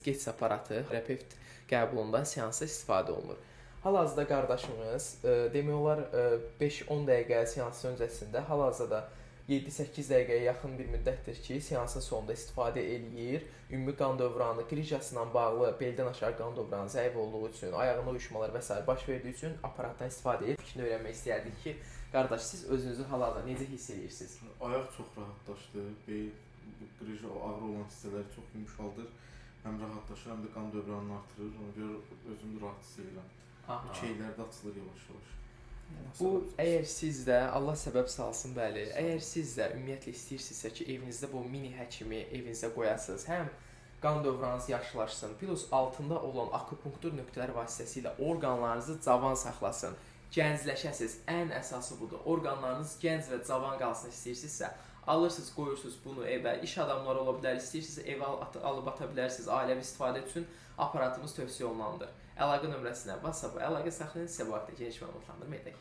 GETS aparatı terapevt qəbulunda seansda istifadə olunur. Hal-hazırda qardaşımız demək olar 5-10 dəqiqə seansın öncəsində, hal-hazırda 7-8 dəqiqəyə yaxın bir müddətdir ki, seansın sonunda istifadə eləyir. Ümumi qan dövranı, qricası ilə bağlı beldən aşağı qan dövranı zəif olduğu üçün, ayağına uyuşmalar və s. baş verdiyi üçün aparatdan istifadə edir. Fikrini öyrənmək istəyərdik ki, qardaş, siz özünüzü hal-hazırda necə hiss edirsiniz? Ayaq çox rahatlaşdı, bel, qrija, ağrı olan hissələri çox yumşaldır. Həm rahatlaşır, həm də qan dövranını artırır. Ona görə özümü rahat hiss edirəm. Şeylər də açılır yavaş-yavaş. Bu, əgər siz də, Allah səbəb salsın, bəli, əgər siz də ümumiyyətlə istəyirsinizsə ki, evinizdə bu mini həkimi evinizə qoyasınız, həm qan dövranınız yaxşılaşsın, plus altında olan akupunktur nöqtələri vasitəsilə orqanlarınızı cavan saxlasın, gəncləşəsiniz, ən əsası budur. Orqanlarınız gənc və cavan qalsın istəyirsinizsə, alırsınız, qoyursunuz bunu evə, iş adamları ola bilər, istəyirsinizsə evə alıb ata bilərsiniz, ailəvi istifadə üçün aparatımız tövsiyə olunandır. Əlaqə nömrəsinə WhatsApp-a əlaqə saxlayın, sizə bu haqda geniş məlumatlandırma edək.